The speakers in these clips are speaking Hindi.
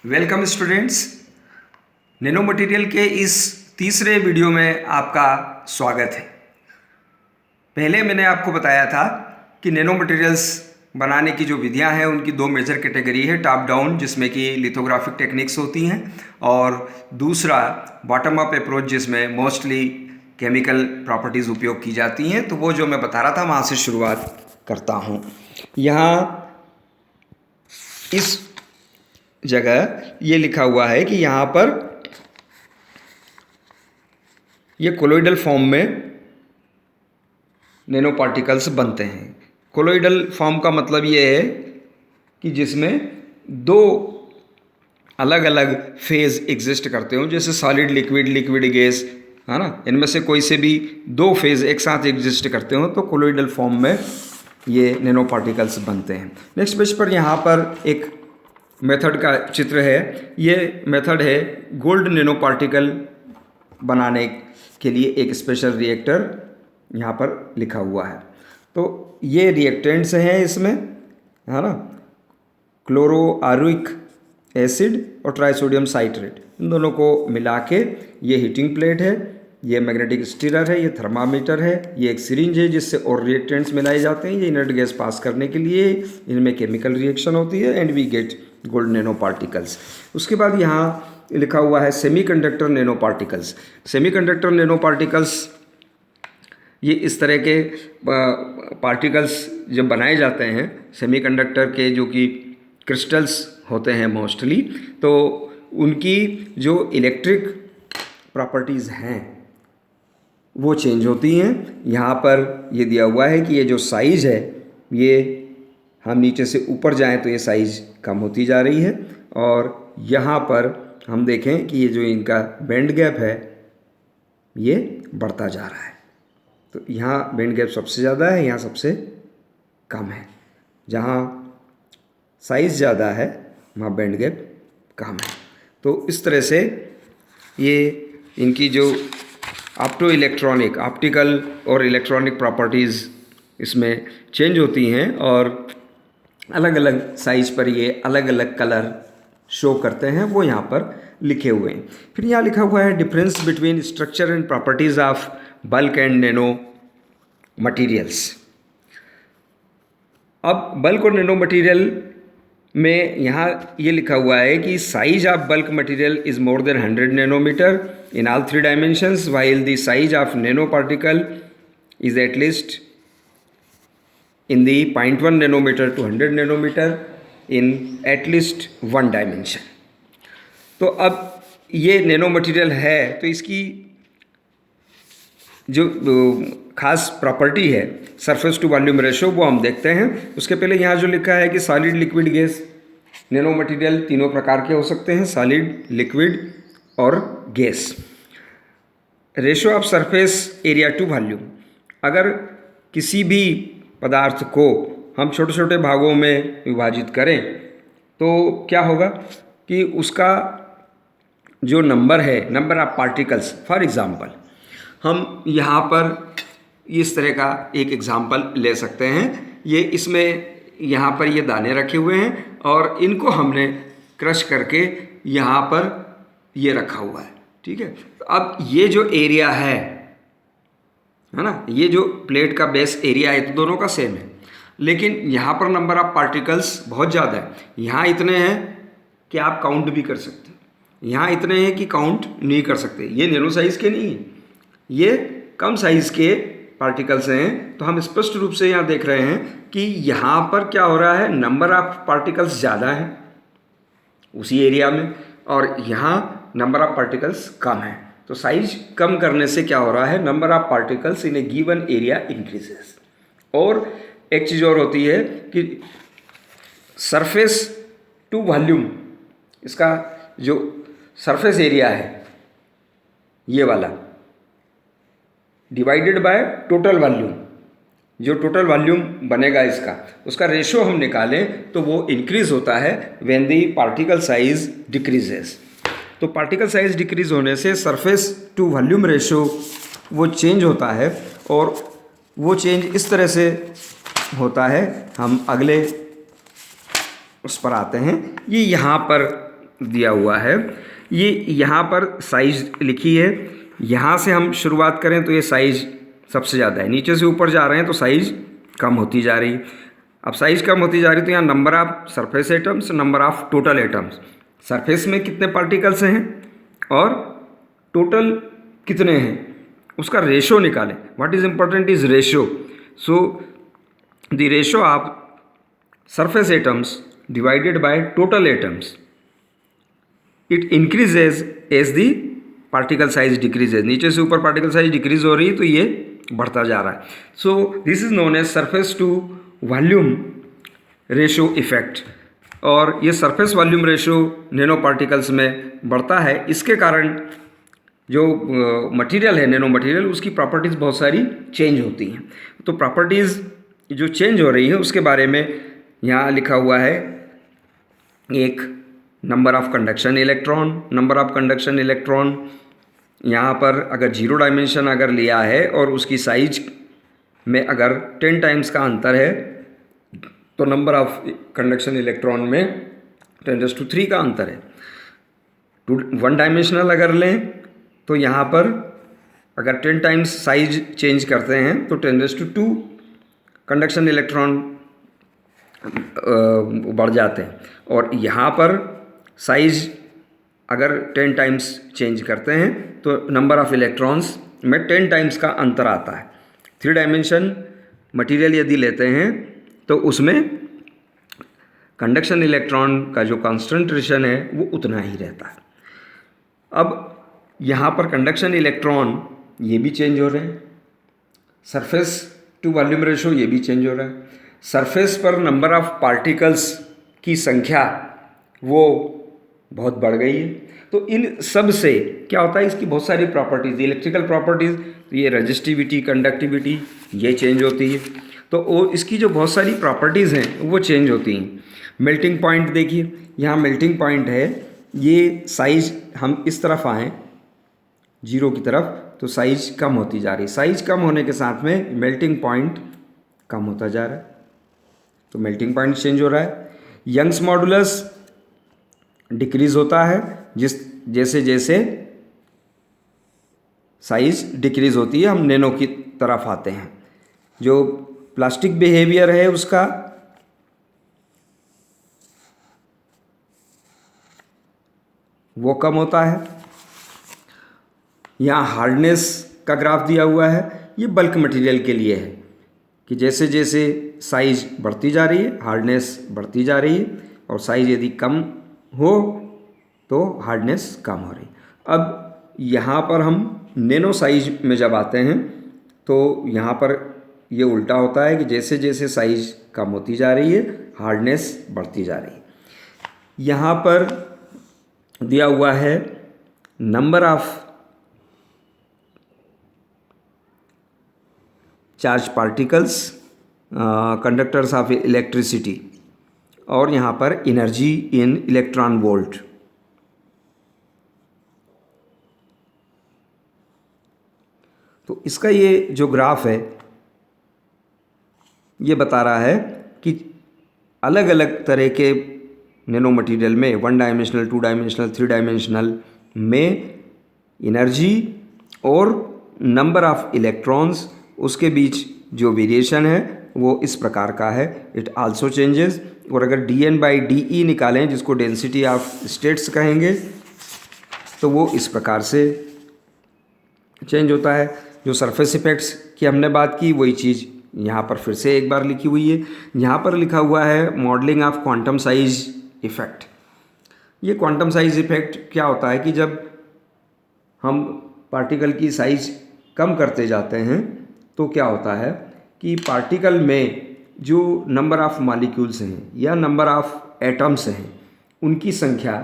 Welcome students. नैनो मटेरियल के इस तीसरे वीडियो में आपका स्वागत है। पहले मैंने आपको बताया था कि नैनो मटेरियल्स बनाने की जो विधियां हैं उनकी दो मेजर कैटेगरी है, टॉप डाउन जिसमें कि लिथोग्राफिक टेक्निक्स होती हैं और दूसरा बॉटम अप अप्रोच जिसमें मोस्टली केमिकल प्रॉपर्टीज़ उपयोग की जाती हैं। तो वो जो मैं बता रहा था वहाँ से शुरुआत करता हूँ। यहाँ इस जगह ये लिखा हुआ है कि यहाँ पर ये कोलोइडल फॉर्म में नैनो पार्टिकल्स बनते हैं। कोलोइडल फॉर्म का मतलब ये है कि जिसमें दो अलग अलग फेज एग्जिस्ट करते हो, जैसे सॉलिड लिक्विड, लिक्विड गैस, है ना। इनमें से कोई से भी दो फेज एक साथ एग्जिस्ट करते हो तो कोलोइडल फॉर्म में ये नैनो पार्टिकल्स बनते हैं। नेक्स्ट पेज पर यहाँ पर एक मेथड का चित्र है। ये मेथड है गोल्ड नैनो पार्टिकल बनाने के लिए एक स्पेशल रिएक्टर यहाँ पर लिखा हुआ है। तो ये रिएक्टेंट्स हैं इसमें, है ना, क्लोरोआरुइक एसिड और ट्राइसोडियम साइट्रेट, इन दोनों को मिला के ये हीटिंग प्लेट है, ये मैग्नेटिक स्टीरर है, ये थर्मामीटर है, ये एक सिरिंज है जिससे और रिएक्टेंट्स मिलाए जाते हैं। ये इनर्ट गैस पास करने के लिए इनमें केमिकल रिएक्शन होती है and we get gold nano particles. उसके बाद यहाँ लिखा हुआ है semiconductor nano particles. Semiconductor nano particles ये इस तरह के पार्टिकल्स जब बनाए जाते हैं सेमीकंडक्टर के, जो कि क्रिस्टल्स होते हैं मोस्टली, तो उनकी जो इलेक्ट्रिक प्रॉपर्टीज़ हैं वो चेंज होती हैं। यहाँ पर ये दिया हुआ है कि ये जो साइज़ है ये हम नीचे से ऊपर जाएं तो ये साइज़ कम होती जा रही है, और यहाँ पर हम देखें कि ये जो इनका बैंड गैप है ये बढ़ता जा रहा है। तो यहाँ बैंड गैप सबसे ज़्यादा है, यहाँ सबसे कम है। जहाँ साइज़ ज़्यादा है वहाँ बैंड गैप कम है। तो इस तरह से ये इनकी जो ऑप्टिकल और इलेक्ट्रॉनिक प्रॉपर्टीज़ इसमें चेंज होती हैं और अलग अलग साइज़ पर ये अलग अलग कलर शो करते हैं, वो यहाँ पर लिखे हुए हैं। फिर यहाँ लिखा हुआ है difference between structure and properties of bulk and nano materials. अब बल्क और नैनो मटीरियल में यहाँ ये लिखा हुआ है कि size of bulk material is more than 100 nanometre in all 3 dimensions while the size of nano particle is at least in the 0.1 nanometer to 100 nanometer in at least 1 dimension। तो अब ये नैनो मटेरियल है तो इसकी जो खास प्रॉपर्टी है सरफेस टू वॉल्यूम रेशो वो हम देखते हैं। उसके पहले यहाँ जो लिखा है कि solid, liquid, gas nano material तीनों प्रकार के हो सकते हैं, सॉलिड, लिक्विड और gas. Ratio of surface area to volume, अगर किसी भी पदार्थ को हम छोटे छोटे भागों में विभाजित करें तो क्या होगा कि उसका जो नंबर है, number of particles, for example हम यहाँ पर इस तरह का एक एग्जांपल ले सकते हैं। ये इसमें यहाँ पर ये दाने रखे हुए हैं और इनको हमने क्रश करके यहाँ पर ये रखा हुआ है, ठीक है। तो अब ये जो एरिया है ना, ये जो प्लेट का बेस एरिया है तो दोनों का सेम है, लेकिन यहाँ पर नंबर ऑफ पार्टिकल्स बहुत ज़्यादा है। यहाँ इतने हैं कि आप काउंट भी कर सकते हैं, यहाँ इतने हैं कि काउंट नहीं कर सकते। ये नैनो साइज़ के नहीं हैं, ये कम साइज़ के पार्टिकल्स हैं। तो हम स्पष्ट रूप से यहाँ देख रहे हैं कि यहाँ पर क्या हो रहा है, नंबर ऑफ पार्टिकल्स ज़्यादा है उसी एरिया में और यहाँ नंबर ऑफ पार्टिकल्स कम है। तो साइज कम करने से क्या हो रहा है, number of particles in A given area increases. और एक चीज़ और होती है कि सरफेस टू वॉल्यूम, इसका जो सरफेस एरिया है ये वाला डिवाइडेड बाय टोटल वॉल्यूम, जो टोटल वॉल्यूम बनेगा इसका, उसका रेशो हम निकालें तो वो इंक्रीज होता है when the particle size decreases. तो पार्टिकल साइज डिक्रीज होने से सरफेस टू वॉल्यूम रेशो वो चेंज होता है और वो चेंज इस तरह से होता है। हम अगले उस पर आते हैं। ये यहाँ पर दिया हुआ है। ये यहाँ पर साइज लिखी है, यहाँ से हम शुरुआत करें तो ये साइज सबसे ज़्यादा है, नीचे से ऊपर जा रहे हैं तो साइज कम होती जा रही। अब साइज कम होती जा रही तो यहाँ number of surface atoms, number of total atoms, surface में कितने पार्टिकल्स हैं और टोटल कितने हैं उसका रेशो निकालें। What is important is ratio. So the ratio of surface atoms divided by total atoms, it increases as the particle size decreases। नीचे से ऊपर पार्टिकल साइज डिक्रीज हो रही है तो ये बढ़ता जा रहा है। So this is known as surface to volume ratio effect. और ये surface volume ratio nano particles में बढ़ता है। इसके कारण जो मटेरियल है, नैनो मटेरियल, उसकी प्रॉपर्टीज़ बहुत सारी चेंज होती हैं। तो प्रॉपर्टीज़ जो चेंज हो रही है उसके बारे में यहाँ लिखा हुआ है। एक number of conduction electron, number of conduction electron यहाँ पर अगर 0 डायमेंशन अगर लिया है और उसकी साइज में अगर 10 टाइम्स का अंतर है तो नंबर ऑफ कंडक्शन इलेक्ट्रॉन में 10⁻³ का अंतर है। 1 डायमेंशनल अगर लें तो यहाँ पर अगर 10 टाइम्स साइज चेंज करते हैं तो 10⁻² कंडक्शन इलेक्ट्रॉन बढ़ जाते हैं। और यहाँ पर साइज अगर 10 टाइम्स चेंज करते हैं तो नंबर ऑफ इलेक्ट्रॉन्स में 10 टाइम्स का अंतर आता है। 3 डायमेंशन मटेरियल यदि लेते हैं तो उसमें कंडक्शन इलेक्ट्रॉन का जो कॉन्सेंट्रेशन है वो उतना ही रहता है। अब यहाँ पर कंडक्शन इलेक्ट्रॉन ये भी चेंज हो रहे हैं, सरफेस टू वॉल्यूम रेशो ये भी चेंज हो रहा है। सरफेस पर नंबर ऑफ पार्टिकल्स की संख्या वो बहुत बढ़ गई है। तो इन सब से क्या होता है, इसकी बहुत सारी प्रॉपर्टीज़, इलेक्ट्रिकल प्रॉपर्टीज़, तो ये रेजिस्टिविटी, कंडक्टिविटी ये चेंज होती है। तो वो इसकी जो बहुत सारी प्रॉपर्टीज़ हैं वो चेंज होती हैं। मेल्टिंग पॉइंट देखिए, यहाँ मेल्टिंग पॉइंट है, ये साइज हम इस तरफ आएँ 0 की तरफ तो साइज कम होती जा रही। साइज कम होने के साथ में मेल्टिंग पॉइंट कम होता जा रहा है, तो मेल्टिंग पॉइंट चेंज हो रहा है। यंग्स मॉडुलस डिक्रीज होता है जैसे जैसे साइज डिक्रीज होती है हम नैनो की तरफ आते हैं। जो प्लास्टिक बिहेवियर है उसका वो कम होता है। यहाँ हार्डनेस का ग्राफ दिया हुआ है, ये बल्क मटेरियल के लिए है कि जैसे जैसे साइज बढ़ती जा रही है हार्डनेस बढ़ती जा रही है, और साइज यदि कम हो तो हार्डनेस कम हो रही। अब यहाँ पर हम नैनो साइज में जब आते हैं तो यहाँ पर ये उल्टा होता है कि जैसे जैसे साइज कम होती जा रही है हार्डनेस बढ़ती जा रही है। यहाँ पर दिया हुआ है number of charge particles, conductors of electricity, और यहाँ पर एनर्जी इन इलेक्ट्रॉन वोल्ट। तो इसका ये जो ग्राफ है ये बता रहा है कि अलग अलग तरह के नैनो मटेरियल में 1 डायमेंशनल, 2 डायमेंशनल, 3 डायमेंशनल में एनर्जी और नंबर ऑफ इलेक्ट्रॉन्स, उसके बीच जो वेरिएशन है वो इस प्रकार का है। It also changes. और अगर dN/dE निकालें जिसको डेंसिटी ऑफ स्टेट्स कहेंगे तो वो इस प्रकार से चेंज होता है। जो सरफेस इफेक्ट्स की हमने बात की वही चीज़ यहाँ पर फिर से एक बार लिखी हुई है। यहाँ पर लिखा हुआ है modelling of quantum size effect. ये क्वांटम साइज इफेक्ट क्या होता है कि जब हम पार्टिकल की साइज कम करते जाते हैं तो क्या होता है कि पार्टिकल में जो नंबर ऑफ मॉलिक्यूल्स हैं या नंबर ऑफ एटम्स हैं उनकी संख्या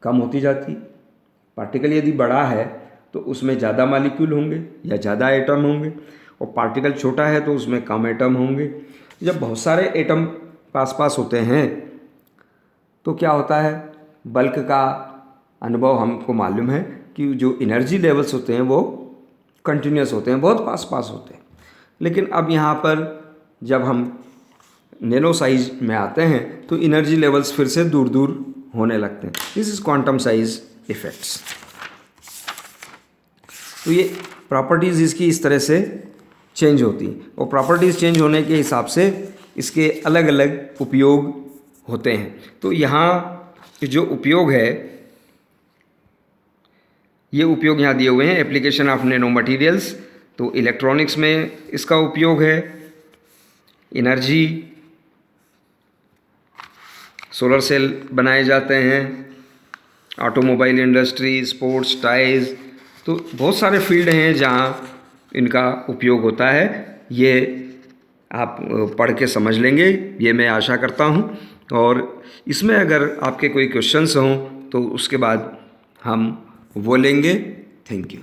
कम होती जाती। पार्टिकल यदि बड़ा है तो उसमें ज़्यादा मॉलिक्यूल होंगे या ज़्यादा एटम होंगे, और पार्टिकल छोटा है तो उसमें कम एटम होंगे। जब बहुत सारे एटम पास पास होते हैं तो क्या होता है, बल्क का अनुभव हमको मालूम है कि जो एनर्जी लेवल्स होते हैं वो कंटिन्यूस होते हैं, बहुत पास पास होते हैं। लेकिन अब यहाँ पर जब हम नैनो साइज में आते हैं तो एनर्जी लेवल्स फिर से दूर दूर होने लगते हैं। This is quantum size effects. तो ये प्रॉपर्टीज़ इसकी इस तरह से चेंज होती हैं और प्रॉपर्टीज़ चेंज होने के हिसाब से इसके अलग अलग उपयोग होते हैं। तो यहाँ जो उपयोग है, ये उपयोग यहाँ दिए हुए हैं। एप्लीकेशन ऑफ नैनो मटीरियल्स, तो इलेक्ट्रॉनिक्स में इसका उपयोग है। एनर्जी, सोलर सेल बनाए जाते हैं। ऑटोमोबाइल इंडस्ट्री, स्पोर्ट्स, टाइज, तो बहुत सारे फील्ड हैं जहाँ इनका उपयोग होता है। ये आप पढ़ के समझ लेंगे, ये मैं आशा करता हूँ। और इसमें अगर आपके कोई क्वेश्चंस हों तो उसके बाद हम वो लेंगे। Thank you.